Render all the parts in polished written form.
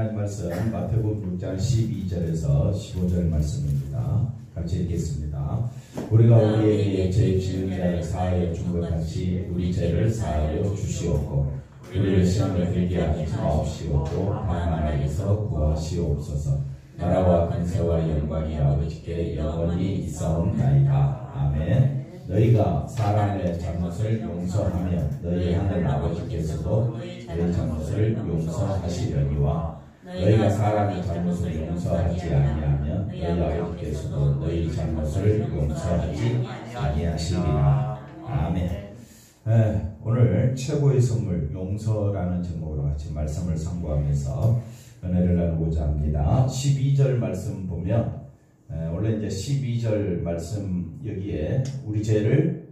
하나님 말씀 마태복음 6장 12절에서 15절 말씀입니다. 같이 읽겠습니다. 우리가 우리에게 죄 지은 자를 사하여 준 것 같이 우리 죄를 사하여 주시옵고 우리를 시험에 들게 하지 마옵시옵고 다만 악에서 구하시옵소서. 나라와 권세와 영광이 아버지께 영원히 있사옵나이다. 아멘. 너희가 사람의 잘못을 용서하며 너희 하늘 아버지께서도 너희 잘못을 용서하시려니와 너희가 사람의 잘못을 용서하지 아니하면 너희 아버지께서도 너희 잘못을 용서하지 아니하시리라. 아멘. 오늘 최고의 선물 용서라는 제목으로 같이 말씀을 상고하면서 은혜를 나누고자 합니다. 12절 말씀 보면 원래 이제 12절 말씀 여기에 우리 죄를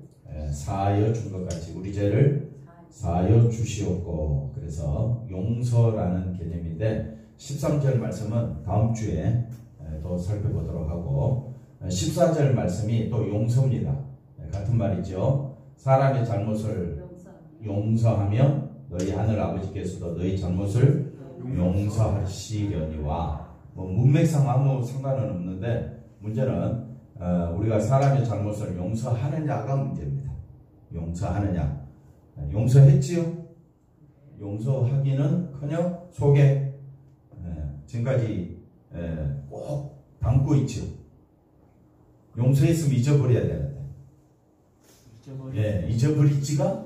사하여 준 것 같이 우리 죄를 사하여 주시옵고, 그래서 용서라는 개념인데 13절 말씀은 다음 주에 또 살펴보도록 하고 14절 말씀이 또 용서입니다. 같은 말이죠. 사람의 잘못을 용서하며 너희 하늘 아버지께서도 너희 잘못을 용서하시려니와, 문맥상 아무 상관은 없는데 문제는 우리가 사람의 잘못을 용서하느냐가 문제입니다. 용서하느냐. 용서했지요? 용서하기는커녕 속에 지금까지 꼭 담고 있지요. 용서했으면 잊어버려야 되는데 잊어버리지가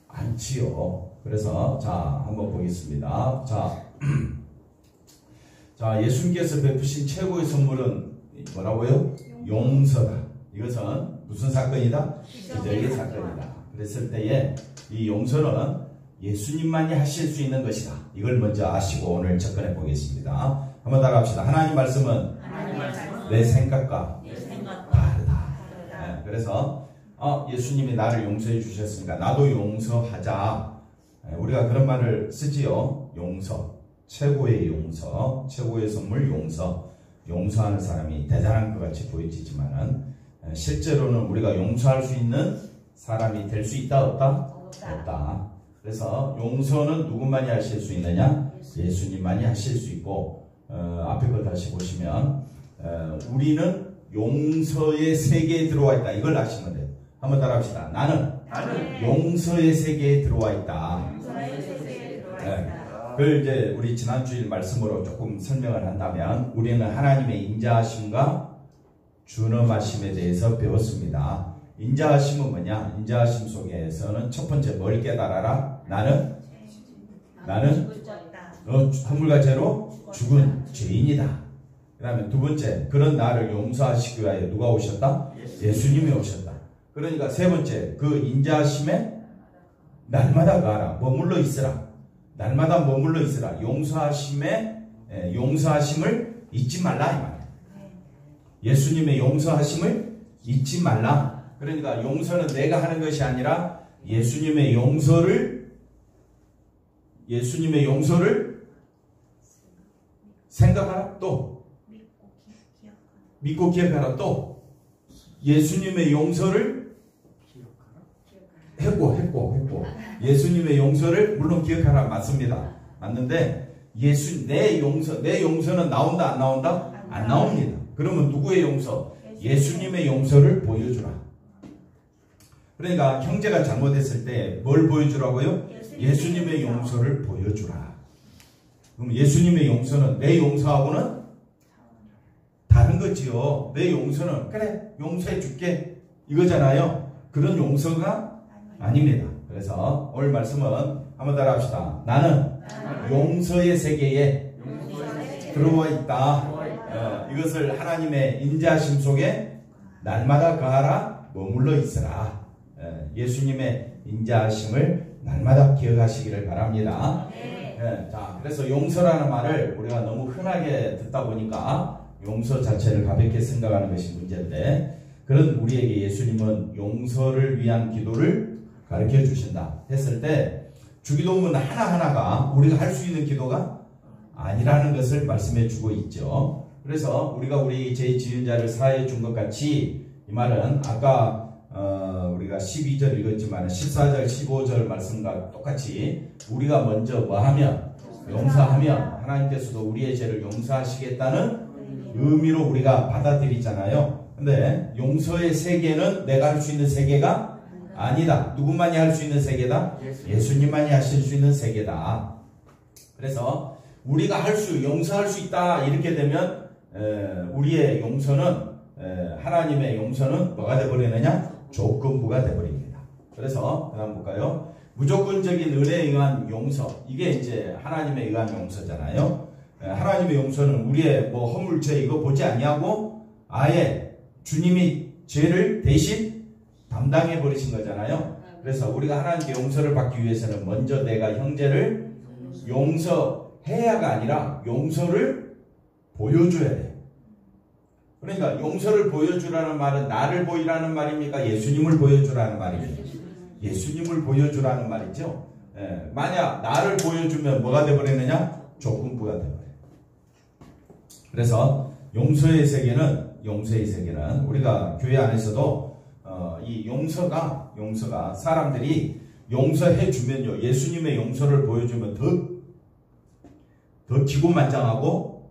않지요. 그래서 자 한번 보겠습니다. 자, 예수님께서 베푸신 최고의 선물은 뭐라고요? 용서다. 이것은 무슨 사건이다? 기적의 사건이다. 그랬을 때에 이 용서는 예수님만이 하실 수 있는 것이다. 이걸 먼저 아시고 오늘 접근해 보겠습니다. 한번 따라합시다. 하나님 말씀은 내 생각과 다르다. 그래서 예수님이 나를 용서해 주셨으니까 나도 용서하자. 우리가 그런 말을 쓰지요. 용서. 최고의 용서, 최고의 선물 용서. 용서하는 사람이 대단한 것 같이 보여지지만은 실제로는 우리가 용서할 수 있는 사람이 될 수 있다 없다? 없다. 그래서 용서는 누구만이 하실 수 있느냐? 예수님만이 하실 수 있고 앞에 걸 다시 보시면 우리는 용서의 세계에 들어와 있다. 이걸 아시면 돼요. 한번 따라합시다. 나는 용서의 세계에 들어와 있다. 그걸 이제 우리 지난주일 말씀으로 조금 설명을 한다면 우리는 하나님의 인자하심과 준엄하심에 대해서 배웠습니다. 인자하심은 뭐냐? 인자하심 속에서는 첫 번째 뭘 깨달아라? 나는 허물과 죄로 죽은 죄인이다. 그 다음에 두 번째, 그런 나를 용서하시기 위하여 누가 오셨다? 예수님이 오셨다. 그러니까 세 번째, 그 인자하심에 날마다 가라. 머물러 있으라. 날마다 머물러 있으라. 용서하심을 잊지 말라 이 말이야. 예수님의 용서하심을 잊지 말라. 그러니까 용서는 내가 하는 것이 아니라 예수님의 용서를 생각하라. 또 믿고 기억하라. 또 예수님의 용서를 했고 예수님의 용서를 물론 기억하라. 맞습니다. 맞는데 내 용서는 나온다 안 나온다? 안 나옵니다. 그러면 누구의 용서? 예수님의 용서를 보여주라. 그러니까 형제가 잘못했을 때 뭘 보여주라고요? 예수님의 용서를 보여주라. 그럼 예수님의 용서는 내 용서하고는 다른 거지요. 내 용서는 그래 용서해 줄게 이거잖아요. 그런 용서가 아닙니다. 그래서 오늘 말씀은 한번 따라합시다. 나는 용서의 세계에 들어와 있다. 이것을 하나님의 인자하심 속에 날마다 가라. 머물러 있으라. 예수님의 인자하심을 날마다 기억하시기를 바랍니다. 자, 그래서 용서라는 말을 우리가 너무 흔하게 듣다 보니까 용서 자체를 가볍게 생각하는 것이 문제인데, 그런 우리에게 예수님은 용서를 위한 기도를 가르쳐 주신다 했을 때 주기도문 하나하나가 우리가 할 수 있는 기도가 아니라는 것을 말씀해 주고 있죠. 그래서 우리가 우리 죄 지은 자를 사하여 준 것 같이, 이 말은 아까 우리가 12절 읽었지만 14절 15절 말씀과 똑같이 우리가 먼저 뭐 하면 용서하면 하나님께서도 우리의 죄를 용서하시겠다는 의미로 우리가 받아들이잖아요. 근데 용서의 세계는 내가 할 수 있는 세계가 아니다. 누구만이 할 수 있는 세계다? 예수님만이 하실 수 있는 세계다. 그래서 우리가 용서할 수 있다 이렇게 되면 우리의 용서는 하나님의 용서는 뭐가 되어버리느냐? 조건부가 되어버립니다. 그래서 그 다음 볼까요? 무조건적인 은혜에 의한 용서, 이게 이제 하나님에 의한 용서잖아요. 하나님의 용서는 우리의 뭐 허물죄 이거 보지 아니하고 아예 주님이 죄를 대신 담당해 버리신 거잖아요. 그래서 우리가 하나님께 용서를 받기 위해서는 먼저 내가 형제를 용서해야가 아니라 용서를 보여줘야 돼요. 그러니까 용서를 보여주라는 말은 나를 보이라는 말입니까? 예수님을 보여주라는 말입니까? 예수님을 보여주라는 말이죠. 만약 나를 보여주면 뭐가 되어버리느냐? 조건부가 되어버려요. 그래서 용서의 세계는 우리가 교회 안에서도 이 용서가 사람들이 용서해 주면요, 예수님의 용서를 보여주면 더 기고만장하고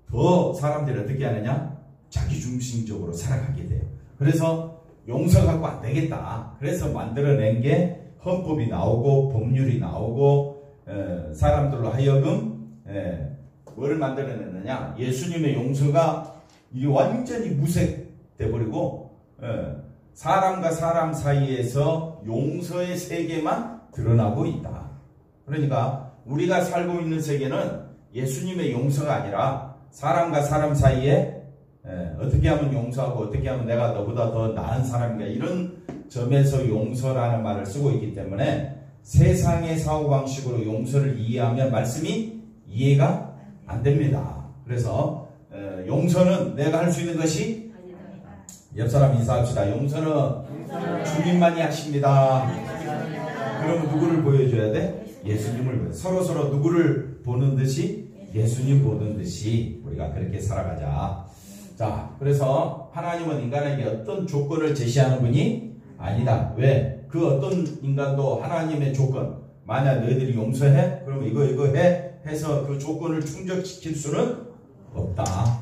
더 사람들이 어떻게 하느냐? 자기중심적으로 살아가게 돼요. 그래서 용서 갖고 안 되겠다. 그래서 만들어낸 게 헌법이 나오고 법률이 나오고 사람들로 하여금 뭐를 만들어냈느냐? 예수님의 용서가 이게 완전히 무색돼 버리고 사람과 사람 사이에서 용서의 세계만 드러나고 있다. 그러니까 우리가 살고 있는 세계는 예수님의 용서가 아니라 사람과 사람 사이에 어떻게 하면 용서하고 어떻게 하면 내가 너보다 더 나은 사람인가, 이런 점에서 용서라는 말을 쓰고 있기 때문에 세상의 사고방식으로 용서를 이해하면 말씀이 이해가 안 됩니다. 그래서 용서는 내가 할 수 있는 것이, 옆 사람 인사합시다. 용서는 주님만이 하십니다. 그러면 누구를 보여줘야 돼? 예수님을 보여. 서로 누구를 보는 듯이? 예수님 보는 듯이 우리가 그렇게 살아가자. 자, 그래서 하나님은 인간에게 어떤 조건을 제시하는 분이 아니다. 왜? 그 어떤 인간도 하나님의 조건, 만약 너희들이 용서해? 그러면 이거 해? 해서 그 조건을 충족시킬 수는 없다.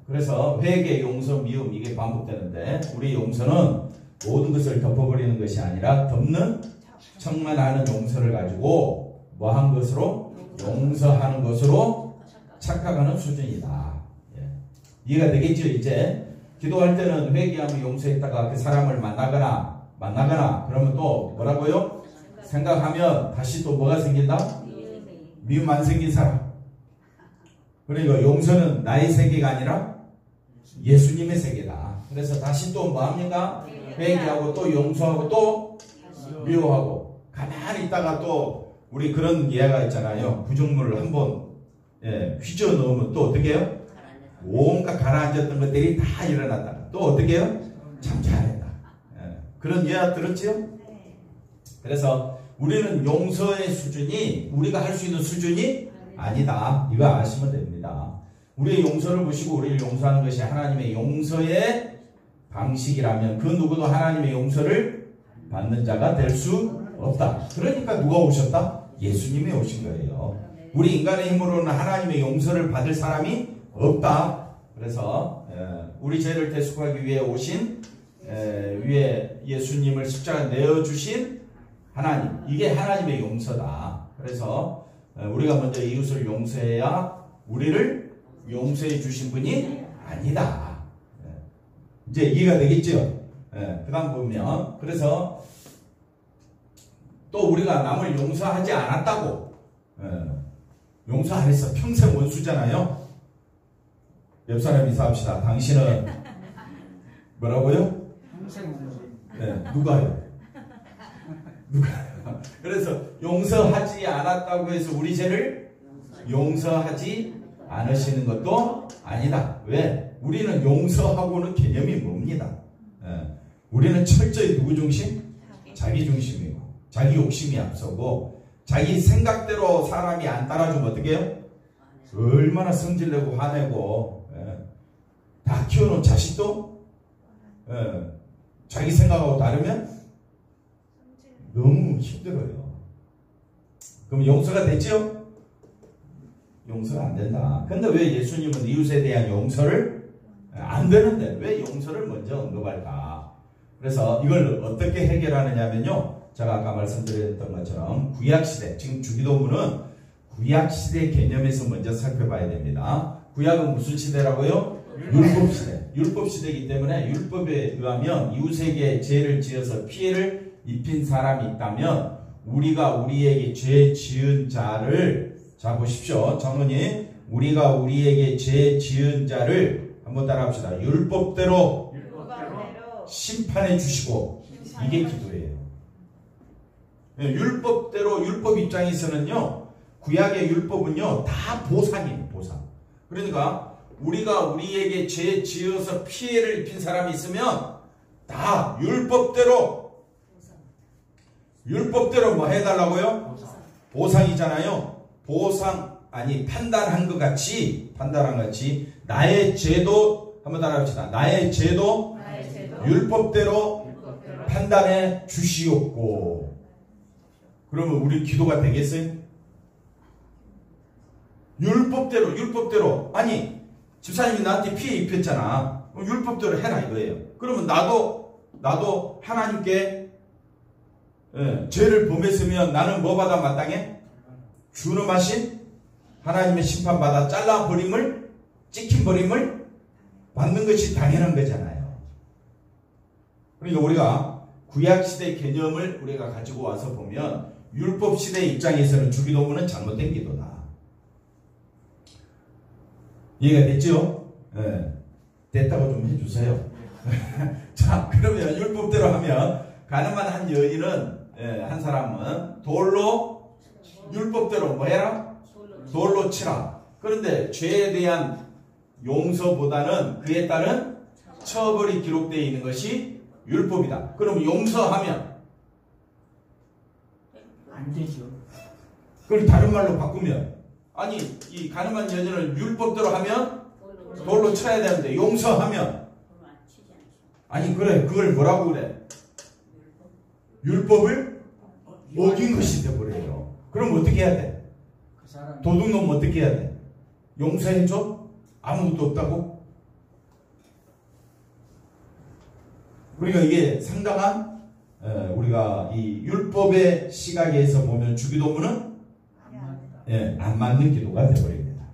그래서 회개, 용서, 미움 이게 반복되는데, 우리 용서는 모든 것을 덮어버리는 것이 아니라 덮는 척만 하는 용서를 가지고 뭐 한 것으로? 용서하는 것으로 착각하는 수준이다. 이해가 되겠죠? 이제 기도할 때는 회개하면 용서했다가 그 사람을 만나거나 그러면 또 뭐라고요? 생각하면 다시 또 뭐가 생긴다? 미움 안 생긴 사람. 그러니까 용서는 나의 세계가 아니라 예수님의 세계다. 그래서 다시 또 뭐 합니까? 회개하고 또 용서하고 또 미워하고. 가만히 있다가 또 우리 그런 예가 있잖아요. 구정물을 한번 휘저 넣으면 또 어떻게 해요? 온갖 가라앉았던 것들이 다 일어났다. 또 어떻게 해요? 참 잘했다. 그런 예화 들었지요? 그래서 우리는 용서의 수준이 우리가 할 수 있는 수준이 아니다. 이거 아시면 됩니다. 우리의 용서를 보시고 우리를 용서하는 것이 하나님의 용서의 방식이라면 그 누구도 하나님의 용서를 받는 자가 될 수 없다. 그러니까 누가 오셨다? 예수님이 오신 거예요. 우리 인간의 힘으로는 하나님의 용서를 받을 사람이 없다. 그래서 우리 죄를 대속하기 위해 오신 위에 예수님을 십자가에 내어주신 하나님, 이게 하나님의 용서다. 그래서 우리가 먼저 이웃을 용서해야 우리를 용서해 주신 분이 아니다. 이제 이해가 되겠죠? 그 다음 보면, 그래서 또 우리가 남을 용서하지 않았다고, 용서 안 했어. 평생 원수잖아요. 옆 사람 인사합시다. 당신은 뭐라고요? 평생 원수. 누가요? 그래서 용서하지 않았다고 해서 우리 죄를 용서하지 않으시는 것도 아니다. 왜? 우리는 용서하고는 개념이 뭡니다. 우리는 철저히 누구 중심? 자기 중심이고, 자기 욕심이 앞서고, 자기 생각대로 사람이 안 따라주면 어떻게 해요? 얼마나 성질내고 화내고, 다 키워놓은 자식도 자기 생각하고 다르면 너무 힘들어요. 그럼 용서가 됐죠? 용서가 안 된다. 근데 왜 예수님은 이웃에 대한 용서를 안 되는데 왜 용서를 먼저 언급할까? 그래서 이걸 어떻게 해결하느냐면요. 제가 아까 말씀드렸던 것처럼 구약시대, 지금 주기도문은 구약시대 개념에서 먼저 살펴봐야 됩니다. 구약은 무슨 시대라고요? 율법시대. 율법시대이기 때문에 율법에 의하면 이웃에게 죄를 지어서 피해를 입힌 사람이 있다면 우리가 우리에게 죄 지은 자를, 자 보십시오. 정은이 우리가 우리에게 죄 지은 자를 한번 따라합시다. 율법대로 심판해 주시고, 이게 기도예요. 율법대로, 율법 입장에서는요, 구약의 율법은요 다 보상이에요. 보상. 그러니까 우리가 우리에게 죄 지어서 피해를 입힌 사람이 있으면 다 율법대로 뭐 해달라고요? 보상이잖아요. 보상, 아니 판단한 것 같이, 나의 죄도, 한번 따라합시다. 나의 죄도 율법대로 판단해 주시옵고. 그러면 우리 기도가 되겠어요? 율법대로. 아니, 집사님이 나한테 피해 입혔잖아. 율법대로 해라 이거예요. 그러면 나도 하나님께 죄를 범했으면 나는 뭐 받아 마땅해? 준엄하신 하나님의 심판받아 잘라버림을, 찍힌버림을 받는 것이 당연한 거잖아요. 그러니까 우리가 구약시대 개념을 우리가 가지고 와서 보면 율법시대 입장에서는 주기도문은 잘못된 기도다. 이해가 됐죠? 네. 됐다고 좀 해주세요. 자, 그러면 율법대로 하면 가늠한 한 여인은, 한 사람은 돌로, 율법대로 뭐 해라? 돌로 치라. 그런데 죄에 대한 용서보다는 그에 따른 처벌이 기록되어 있는 것이 율법이다. 그럼 용서하면 안 되죠. 그걸 다른 말로 바꾸면, 아니 이 가늠한 여인을 율법대로 하면 돌로 쳐야 되는데 용서하면, 아니 그래, 그걸 뭐라고 그래? 율법을 어긴 것이 되어버려요. 그럼 어떻게 해야 돼? 도둑놈 어떻게 해야 돼? 용서해줘? 아무것도 없다고? 그러니까 이게 상당한, 우리가 이 율법의 시각에서 보면 주기도문은 안 맞는 기도가 되어버립니다.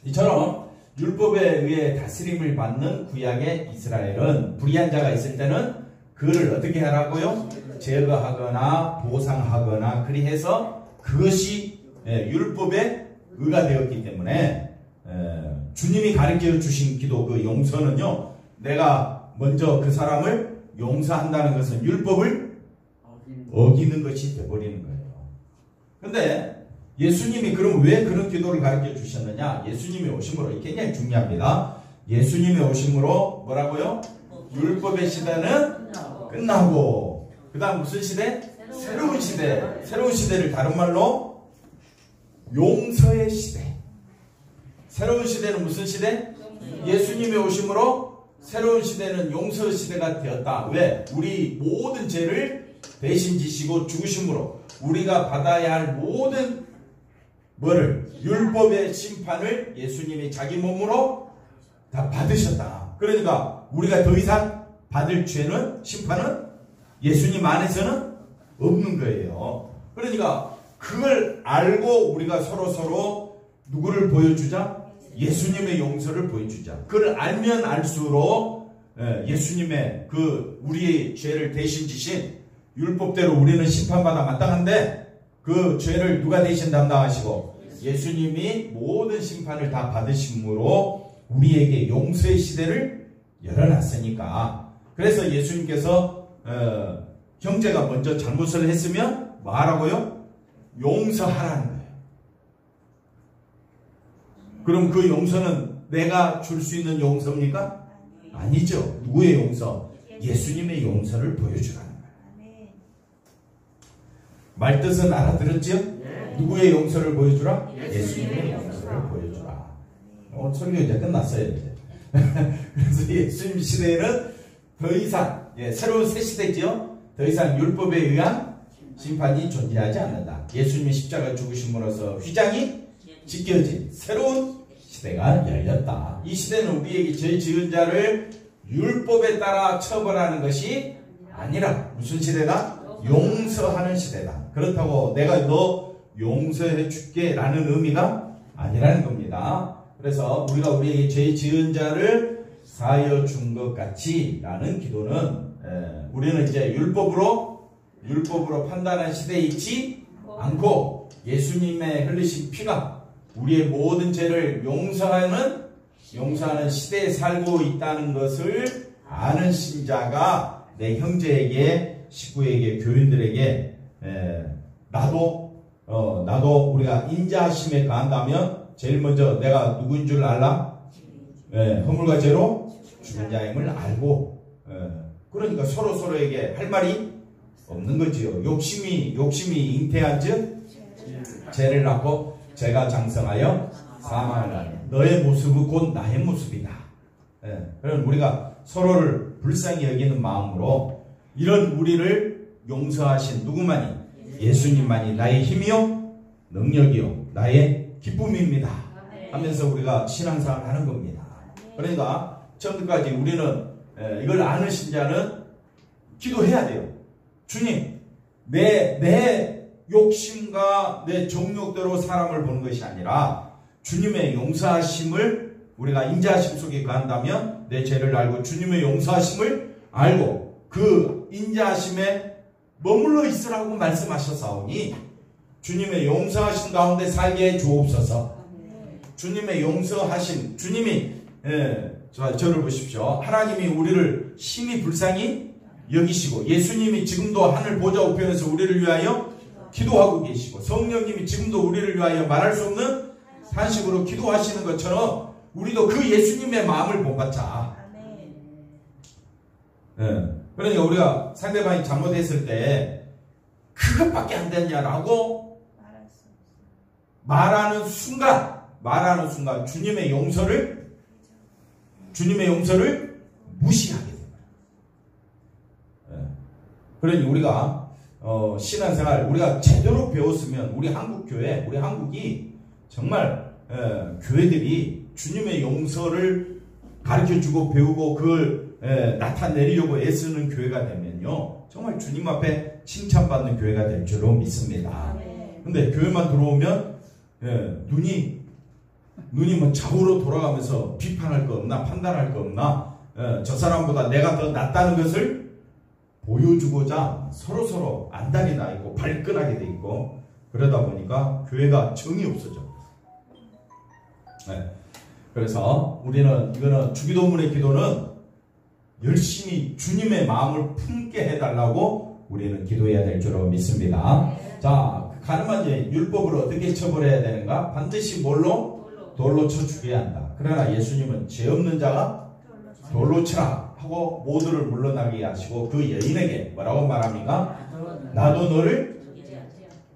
이처럼 율법에 의해 다스림을 받는 구약의 이스라엘은 불의한 자가 있을 때는 그를 어떻게 하라고요? 제거하거나 보상하거나 그리해서 그것이 율법에 의가 되었기 때문에 주님이 가르쳐 주신 기도, 그 용서는요, 내가 먼저 그 사람을 용서한다는 것은 율법을 어기는 것이 되어버리는 거예요. 근데 예수님이 그럼 왜 그런 기도를 가르쳐 주셨느냐? 예수님이 오심으로, 이게 굉장히 중요합니다. 예수님이 오심으로 뭐라고요? 율법의 시대는 끝나고, 그 다음 무슨 시대? 새로운 시대. 새로운 시대를 다른 말로 용서의 시대. 새로운 시대는 무슨 시대? 예수님이 오심으로 새로운 시대는 용서 시대가 되었다. 왜? 우리 모든 죄를 대신 지시고 죽으심으로 우리가 받아야 할 모든 뭐를? 율법의 심판을 예수님이 자기 몸으로 다 받으셨다. 그러니까 우리가 더 이상 받을 죄는, 심판은 예수님 안에서는 없는 거예요. 그러니까 그걸 알고 우리가 서로 누구를 보여주자? 예수님의 용서를 보여주자. 그걸 알면 알수록 예수님의 그 우리의 죄를 대신 지신 율법대로 우리는 심판받아 마땅한데 그 죄를 누가 대신 담당하시고 예수님이 모든 심판을 다 받으심으로 우리에게 용서의 시대를 열어놨으니까, 그래서 예수님께서 형제가 먼저 잘못을 했으면 뭐 하라고요? 용서하라는 거예요. 그럼 그 용서는 내가 줄 수 있는 용서입니까? 아니죠. 누구의 용서? 예수님의 용서를 보여주라는 거예요. 말뜻은 알아들었죠? 누구의 용서를 보여주라? 예수님의 용서를 보여주라. 설교 이제 끝났어요. 이제. 그래서 예수님 시대에는 더 이상, 새로운 새 시대죠. 더 이상 율법에 의한 심판이 존재하지 않는다. 예수님이 십자가 죽으심으로써 휘장이 지켜진 새로운 시대가 열렸다. 이 시대는 우리에게 죄 지은 자를 율법에 따라 처벌하는 것이 아니라 무슨 시대다? 용서하는 시대다. 그렇다고 내가 너 용서해 줄게 라는 의미가 아니라는 겁니다. 그래서 우리가 우리에게 죄 지은 자를 사하여 준 것 같이 라는 기도는 우리는 이제 율법으로 판단하는 시대에 있지 않고 예수님의 흘리신 피가 우리의 모든 죄를 용서하는 시대에 살고 있다는 것을 아는 신자가 내 형제에게, 식구에게, 교인들에게 나도 우리가 인자하심에 가한다면 제일 먼저 내가 누구인 줄 알라? 허물과 죄로 죽은 자임을 알고, 그러니까 서로에게 할 말이 없는 거지요. 욕심이 잉태한 즉 죄를 낳고 죄가 장성하여 사망을 하니 너의 모습은 곧 나의 모습이다. 그럼 우리가 서로를 불쌍히 여기는 마음으로 이런 우리를 용서하신 누구만이? 예수님만이 나의 힘이요 능력이요 나의 기쁨입니다 하면서 우리가 신앙생활을 하는 겁니다. 그러니까 처음까지 우리는 이걸 아는 신자는 기도해야 돼요. 주님, 내 욕심과 내 정욕대로 사람을 보는 것이 아니라 주님의 용서하심을 우리가 인자하심 속에 간다면 내 죄를 알고 주님의 용서하심을 알고 그 인자하심에 머물러 있으라고 말씀하셨사오니 주님의 용서하심 가운데 살게 해 주옵소서. 주님의 용서하심, 주님이 저를 보십시오. 하나님이 우리를 심히 불쌍히 여기시고 예수님이 지금도 하늘 보좌 우편에서 우리를 위하여 기도하고 계시고 성령님이 지금도 우리를 위하여 말할 수 없는 탄식으로 기도하시는 것처럼 우리도 그 예수님의 마음을 본받자. 그러니까 우리가 상대방이 잘못했을 때 그것밖에 안 되냐라고 말하는 순간 주님의 용서를 무시하게 됩니다. 그러니 우리가 신앙생활 우리가 제대로 배웠으면 우리 한국이 정말 교회들이 주님의 용서를 가르쳐주고 배우고 그걸 나타내려고 애쓰는 교회가 되면요 정말 주님 앞에 칭찬받는 교회가 될 줄로 믿습니다. 근데 교회만 들어오면 눈이 뭐 좌우로 돌아가면서 비판할 거 없나 판단할 거 없나 저 사람보다 내가 더 낫다는 것을 보여주고자 서로 안달이 나 있고 발끈하게 돼 있고 그러다 보니까 교회가 정이 없어져. 그래서 이거는 주기도문의 기도는 열심히 주님의 마음을 품게 해달라고 우리는 기도해야 될 줄로 믿습니다. 자, 가늠한 죄 율법으로 어떻게 처벌해야 되는가? 반드시 돌로 쳐 죽여야 한다. 그러나 예수님은 죄 없는 자가 돌로 치라 하고 모두를 물러나게 하시고 그 여인에게 뭐라고 말합니까? 나도 너를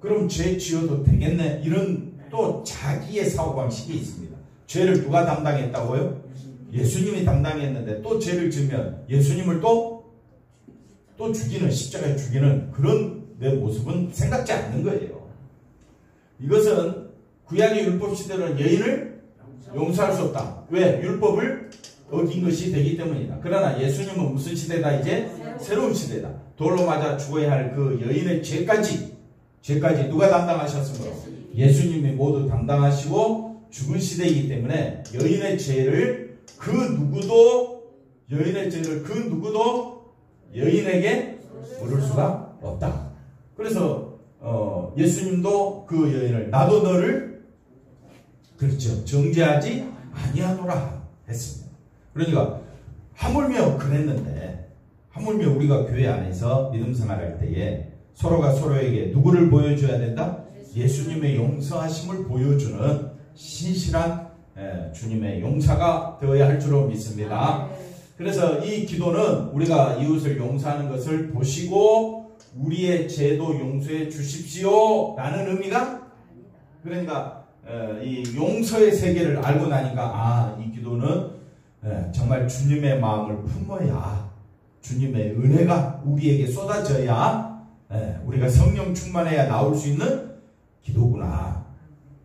그럼 죄 지어도 되겠네. 이런 또 자기의 사고방식이 있습니다. 죄를 누가 담당했다고요? 예수님이 담당했는데 또 죄를 지으면 예수님을 또 죽이는 십자가에 죽이는 그런 내 모습은 생각지 않는 거예요. 이것은 구약의 율법 시대로는 여인을 용서할 수 없다. 왜? 율법을 어긴 것이 되기 때문이다. 그러나 예수님은 무슨 시대다? 이제 새로운 시대다. 돌로 맞아 죽어야 할 그 여인의 죄까지 누가 담당하셨으므로 예수님이 모두 담당하시고 죽은 시대이기 때문에 여인의 죄를 그 누구도 여인에게 물을 수가 없다. 그래서 예수님도 그 여인을 나도 너를 그렇죠 정죄하지 아니하노라 했습니다. 그러니까 하물며 그랬는데 하물며 우리가 교회 안에서 믿음 생활할 때에 서로가 서로에게 누구를 보여줘야 된다? 예수님의 용서하심을 보여주는 신실한 주님의 용사가 되어야 할 줄로 믿습니다. 그래서 이 기도는 우리가 이웃을 용서하는 것을 보시고 우리의 죄도 용서해 주십시오 라는 의미가 그러니까 이 용서의 세계를 알고 나니까 이 기도는 정말 주님의 마음을 품어야 주님의 은혜가 우리에게 쏟아져야 우리가 성령 충만해야 나올 수 있는 기도구나.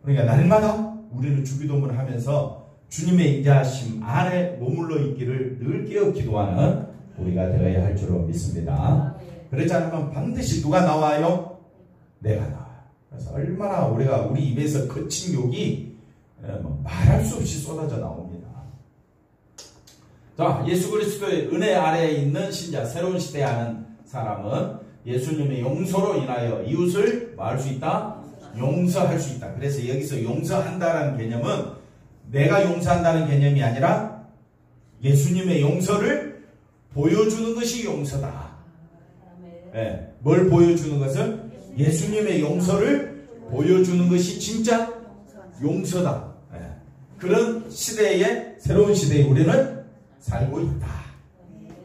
그러니까 날마다 우리는 주기도문을 하면서 주님의 인자하심 안에 머물러 있기를 늘 깨어 기도하는 우리가 되어야 할 줄로 믿습니다. 그렇지 않으면 반드시 누가 나와요? 내가 나와요. 그래서 얼마나 우리 입에서 거친 욕이 말할 수 없이 쏟아져 나옵니다. 자, 예수 그리스도의 은혜 아래에 있는 신자, 새로운 시대에 하는 사람은 예수님의 용서로 인하여 이웃을 뭐 할 수 있다? 용서할 수 있다. 그래서 여기서 용서한다라는 개념은 내가 용서한다는 개념이 아니라 예수님의 용서를 보여주는 것이 용서다. 네, 뭘 보여주는 것은? 예수님의 용서를 보여주는 것이 진짜 용서다. 네, 그런 시대에, 새로운 시대에 우리는 살고 있다.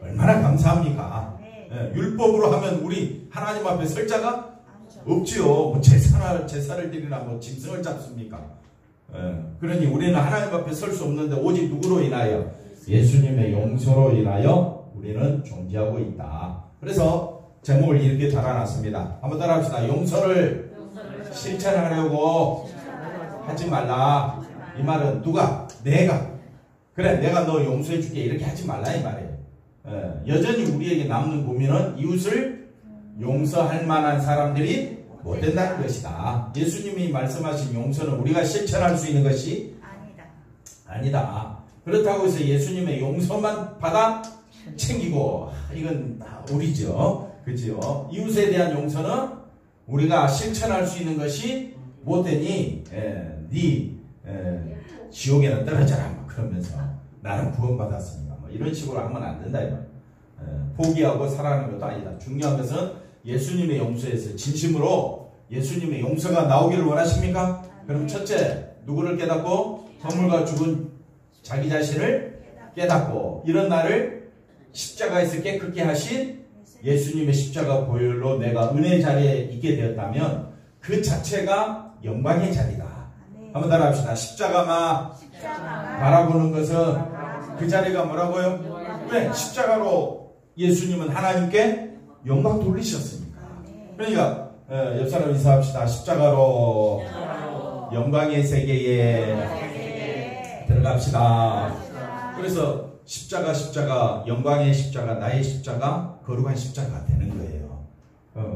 얼마나 감사합니까? 네, 율법으로 하면 우리 하나님 앞에 설 자가 없지요. 뭐 제사를 드리나 뭐 짐승을 잡습니까? 그러니 우리는 하나님 앞에 설 수 없는데 오직 누구로 인하여? 예수님의 용서로 인하여 우리는 존재하고 있다. 그래서 제목을 이렇게 달아놨습니다. 한번 따라합시다. 용서를 실천하려고 하지 말라. 이 말은 누가? 내가. 그래, 내가 너 용서해 줄게. 이렇게 하지 말라 이 말이에요. 여전히 우리에게 남는 고민은 이웃을 용서할 만한 사람들이 못 된다는 것이다. 예수님이 말씀하신 용서는 우리가 실천할 수 있는 것이 아니다. 그렇다고 해서 예수님의 용서만 받아 챙기고 이건 우리죠. 그죠? 이웃에 대한 용서는 우리가 실천할 수 있는 것이 못 되니 지옥에는 떨어져라 그러면서 나는 구원받았습니다. 이런 식으로 하면 안 된다. 포기하고 살아가는 것도 아니다. 중요한 것은 예수님의 용서에서 진심으로 예수님의 용서가 나오기를 원하십니까? 그럼 첫째, 누구를 깨닫고? 허물과 죽은 자기 자신을 깨닫고, 이런 나를 십자가에서 깨끗게 하신 예수님의 십자가 보혈로 내가 은혜 자리에 있게 되었다면 그 자체가 영광의 자리다. 한번 따라합시다. 십자가만 바라보는 것은 그 자리가 뭐라고요? 왜? 십자가로 예수님은 하나님께 영광 돌리셨으니까. 그러니까 옆 사람 인사합시다. 십자가로 영광의 세계에 들어갑시다. 그래서 십자가, 영광의 십자가, 나의 십자가, 거룩한 십자가 되는 거예요.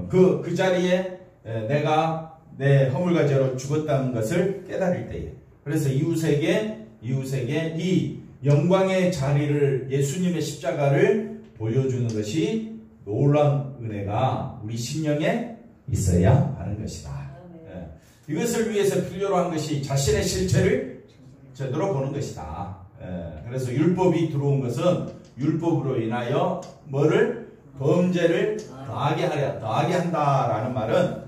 그 자리에 내가 내 허물과 죄로 죽었다는 것을 깨달을 때에, 그래서 이웃에게 이 영광의 자리를, 예수님의 십자가를 보여주는 것이 놀라운 은혜가 우리 심령에 있어야 하는 것이다. 이것을 위해서 필요로 한 것이 자신의 실체를 제대로 보는 것이다. 그래서 율법이 들어온 것은 율법으로 인하여 뭐를? 범죄를 더하게 한다라는 말은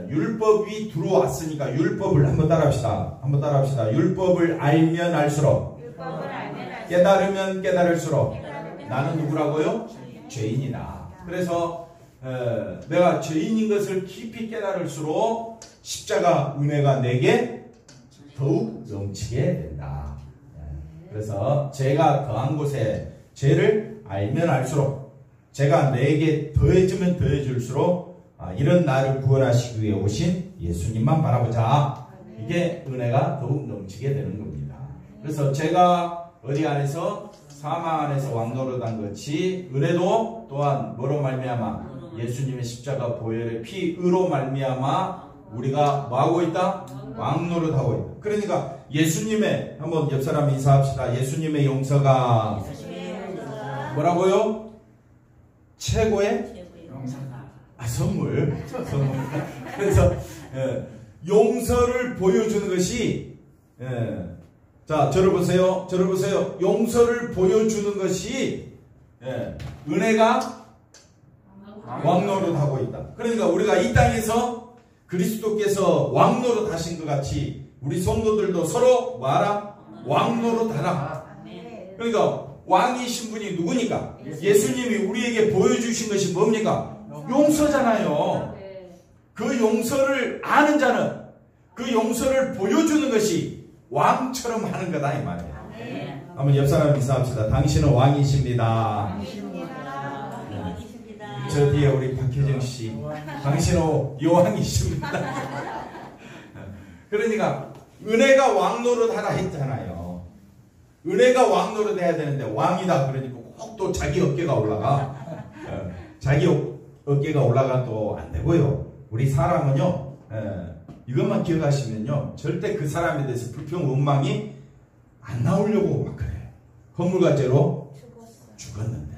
율법이 들어왔으니까 율법을 한번 따라합시다. 율법을 알면 알수록, 깨달으면 깨달을수록 나는 누구라고요? 죄인이다. 그래서 내가 죄인인 것을 깊이 깨달을수록 십자가 은혜가 내게 더욱 넘치게 된다. 그래서 죄가 더한 곳에 죄를 알면 알수록, 죄가 내게 더해지면 더해질수록 이런 나를 구원하시기 위해 오신 예수님만 바라보자. 이게 은혜가 더욱 넘치게 되는 겁니다. 그래서 죄가 어디 안에서? 사망 안에서 왕노릇한 것이 은혜도 또한 뭐로 말미암아? 예수님의 십자가 보혈의 피의로 말미암아 우리가 뭐하고 있다? 왕노릇하고 있다. 그러니까 예수님의, 한번 옆 사람 인사합시다. 예수님의 용서가 뭐라고요? 최고의 선물. 그래서 용서를 보여주는 것이, 자, 저를 보세요. 용서를 보여주는 것이 은혜가 왕노릇하고 있다. 그러니까 우리가 이 땅에서 그리스도께서 왕노릇 하신 것 같이 우리 성도들도 서로 뭐하라? 왕노릇하라. 그러니까 왕이신 분이 누구니까? 예수님이 우리에게 보여주신 것이 뭡니까? 용서잖아요. 그 용서를 아는 자는 그 용서를 보여주는 것이 왕처럼 하는 거다 이 말이에요. 한번 옆 사람 인사합시다. 당신은 왕이십니다. 저 뒤에 우리 박효정 씨, 당신은 여왕이십니다. 그러니까 은혜가 왕노릇 하라 했잖아요. 은혜가 왕노릇 해야 되는데 왕이다 그러니까 꼭 또 자기 어깨가 올라가. 자기 어깨가 올라가도 안 되고요. 우리 사람은요, 이것만 기억하시면요, 절대 그 사람에 대해서 불평, 원망이 안 나오려고 막 그래. 허물과 죄로 죽었는데,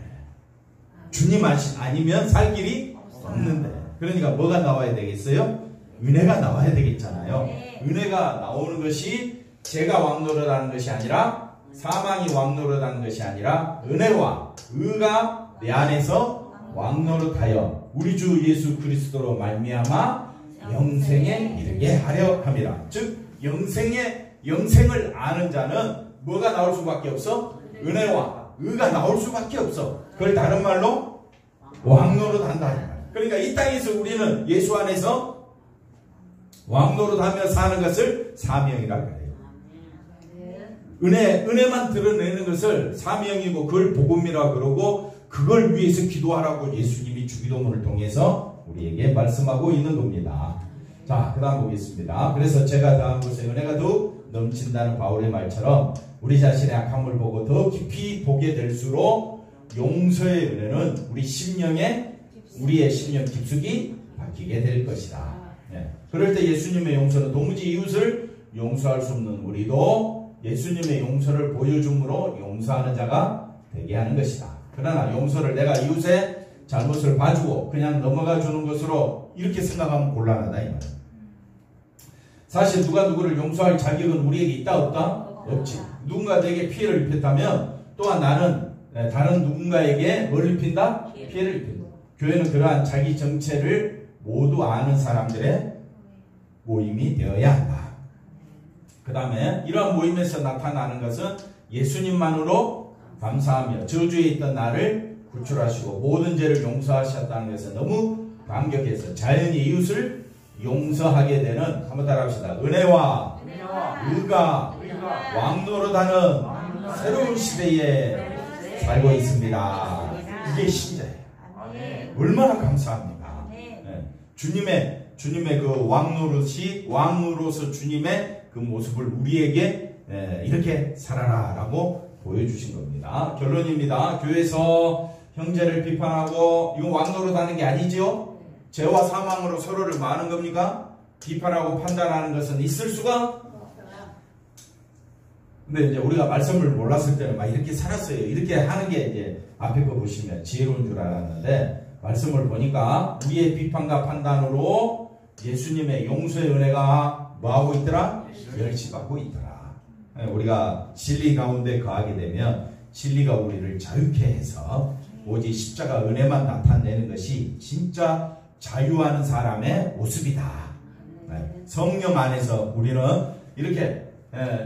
주님 아니면 살 길이 없는데, 그러니까 뭐가 나와야 되겠어요? 은혜가 나와야 되겠잖아요. 은혜가 나오는 것이 죄가 왕노릇하는 것이 아니라, 사망이 왕노릇하는 것이 아니라, 은혜와 의가 내 안에서 왕노릇하여 우리 주 예수 그리스도로 말미암아 영생에 이르게 하려 함이라. 즉 영생을 아는 자는 뭐가 나올 수밖에 없어? 은혜와 의가 나올 수밖에 없어. 그걸 다른 말로 왕노릇한다. 그러니까 이 땅에서 우리는 예수 안에서 왕노릇하며 사는 것을 사명이라 그래요. 은혜만 드러내는 것을 사명이고 그걸 복음이라 그러고 그걸 위해서 기도하라고 예수님이 주기도문을 통해서 우리에게 말씀하고 있는 겁니다. 자, 그 다음 보겠습니다. 그래서 제가 다음 곳에 은혜가 더욱 넘친다는 바울의 말처럼 우리 자신의 악함을 보고 더 깊이 보게 될수록 용서의 은혜는 우리의 심령 깊숙이 바뀌게 될 것이다. 네. 그럴 때 예수님의 용서는 도무지 이웃을 용서할 수 없는 우리도 예수님의 용서를 보여줌으로 용서하는 자가 되게 하는 것이다. 그러나 용서를 내가 이웃의 잘못을 봐주고 그냥 넘어가 주는 것으로 이렇게 생각하면 곤란하다 이 말이야. 사실 누가 누구를 용서할 자격은 우리에게 있다 없다? 없지. 누군가 내게 피해를 입혔다면 또한 나는 다른 누군가에게 뭘 입힌다? 피해를 입힌다. 교회는 그러한 자기 정체를 모두 아는 사람들의 모임이 되어야 한다. 그 다음에 이러한 모임에서 나타나는 것은 예수님만으로 감사하며 저주에 있던 나를 구출하시고 모든 죄를 용서하셨다는 것은 너무 감격해서 자연히 이웃을 용서하게 되는, 한번 따라합시다. 은혜와 의가 왕노릇하는 새로운 시대에 살고 있습니다. 이게 신자예요. 얼마나 감사합니까? 네. 주님의 그 왕으로서 주님의 그 모습을 우리에게 이렇게 살아라 라고 보여주신 겁니다. 결론입니다. 교회에서 형제를 비판하고 이건 왕노릇하는 게 아니죠. 죄와 사망으로 서로를 마는 겁니까? 비판하고 판단하는 것은 있을 수가. 근데 이제 우리가 말씀을 몰랐을 때는 막 이렇게 살았어요. 이렇게 하는 게 이제 앞에 거 보시면 지혜로운 줄 알았는데 말씀을 보니까 우리의 비판과 판단으로 예수님의 용서의 은혜가 뭐하고 있더라? 멸시받고 있더라. 우리가 진리 가운데 거하게 되면 진리가 우리를 자유케 해서 오직 십자가 은혜만 나타내는 것이 진짜 자유하는 사람의 모습이다. 성령 안에서 우리는 이렇게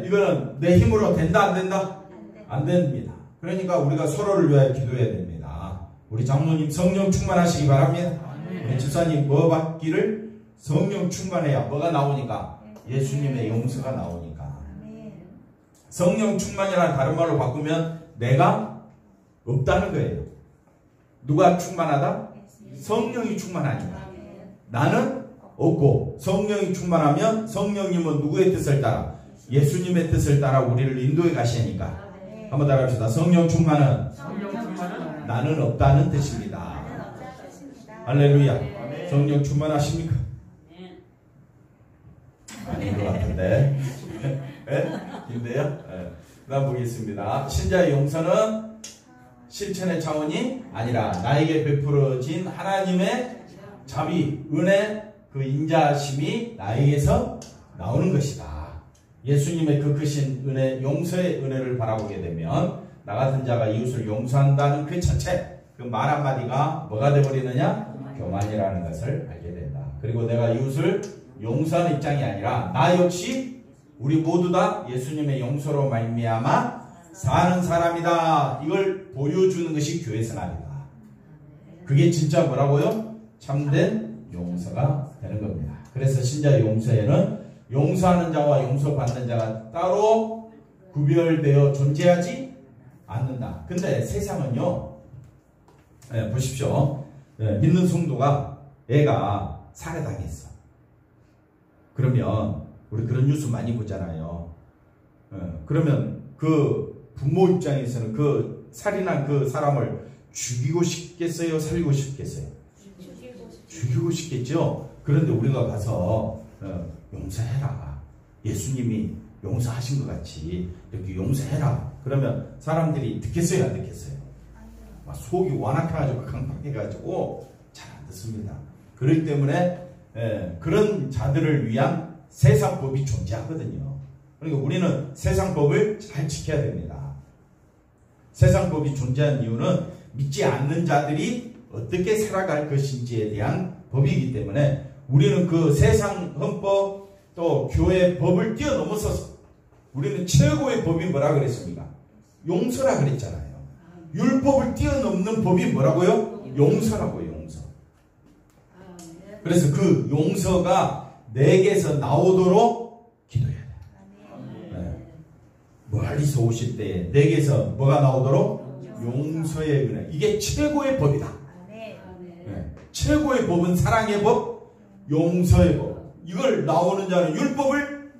이거는 내 힘으로 된다 안 된다? 안 됩니다. 그러니까 우리가 서로를 위하여 기도해야 됩니다. 우리 장로님 성령 충만하시기 바랍니다. 우리 집사님 뭐 받기를 성령 충만해야 뭐가 나오니까 예수님의 용서가 나오니까. 성령 충만이라는 다른 말로 바꾸면 내가 없다는 거예요. 누가 충만하다? 성령이 충만하니까. 나는 없고 성령이 충만하면 성령님은 누구의 뜻을 따라? 예수님의 뜻을 따라 우리를 인도해 가시니까. 한번 따라합시다. 성령 충만은 나는 없다는 뜻입니다. 할렐루야. 성령 충만하십니까? 아닌 것 같은데. 근데요? 그 다음 보겠습니다. 신자의 용서는 실천의 차원이 아니라 나에게 베풀어진 하나님의 자비, 은혜, 그 인자심이 나에게서 나오는 것이다. 예수님의 그 크신 은혜, 용서의 은혜를 바라보게 되면 나 같은 자가 이웃을 용서한다는 그 자체, 그 말 한마디가 뭐가 되어버리느냐? 교만이라는 것을 알게 된다. 그리고 내가 이웃을 용서하는 입장이 아니라 나 역시 우리 모두 다 예수님의 용서로 말미암아 사는 사람이다. 이걸 보여주는 것이 교회 생활이다. 그게 진짜 뭐라고요? 참된 용서가 되는 겁니다. 그래서 신자의 용서에는 용서하는 자와 용서받는 자가 따로 구별되어 존재하지 않는다. 근데 세상은요, 보십시오. 믿는 성도가 애가 살해당했어. 그러면 우리 그런 뉴스 많이 보잖아요. 그러면 그 부모 입장에서는 그 살인한 그 사람을 죽이고 싶겠어요? 살리고 싶겠어요? 죽이고 싶겠죠. 그런데 우리가 가서 용서해라. 예수님이 용서하신 것 같이 이렇게 용서해라. 그러면 사람들이 듣겠어요? 안 듣겠어요? 막 속이 완악해가지고 강팍해가지고 잘 안 듣습니다. 그렇기 때문에 그런 자들을 위한 세상법이 존재하거든요. 그러니까 우리는 세상법을 잘 지켜야 됩니다. 세상법이 존재한 이유는 믿지 않는 자들이 어떻게 살아갈 것인지에 대한 법이기 때문에 우리는 그 세상 헌법 또 교회 법을 뛰어넘어서 우리는 최고의 법이 뭐라 그랬습니까? 용서라 그랬잖아요. 율법을 뛰어넘는 법이 뭐라고요? 용서라고요. 용서. 그래서 그 용서가 내게서 나오도록 기도해야 돼요. 멀리서 오실 때 내게서 뭐가 나오도록? 용서의 은혜. 이게 최고의 법이다. 최고의 법은 사랑의 법, 용서의 법. 이걸 나오는 자는 율법을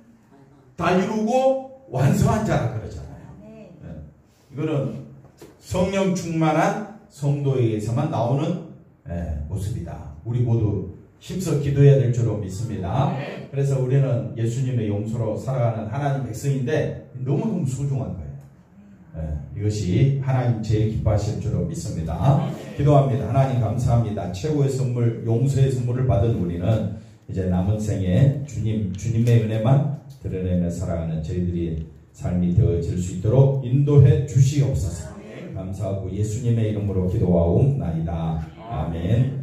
다 이루고 완성한 자라 그러잖아요. 이거는 성령 충만한 성도에게서만 나오는 모습이다. 우리 모두 힘써 기도해야 될 줄로 믿습니다. 그래서 우리는 예수님의 용서로 살아가는 하나님 백성인데 너무너무 소중한 거예요. 이것이 하나님 제일 기뻐하실 줄로 믿습니다. 기도합니다. 하나님 감사합니다. 최고의 선물, 용서의 선물을 받은 우리는 이제 남은 생에 주님의 은혜만 드러내며 살아가는 저희들이 삶이 되어질 수 있도록 인도해 주시옵소서. 감사하고 예수님의 이름으로 기도하옵나이다. 아멘.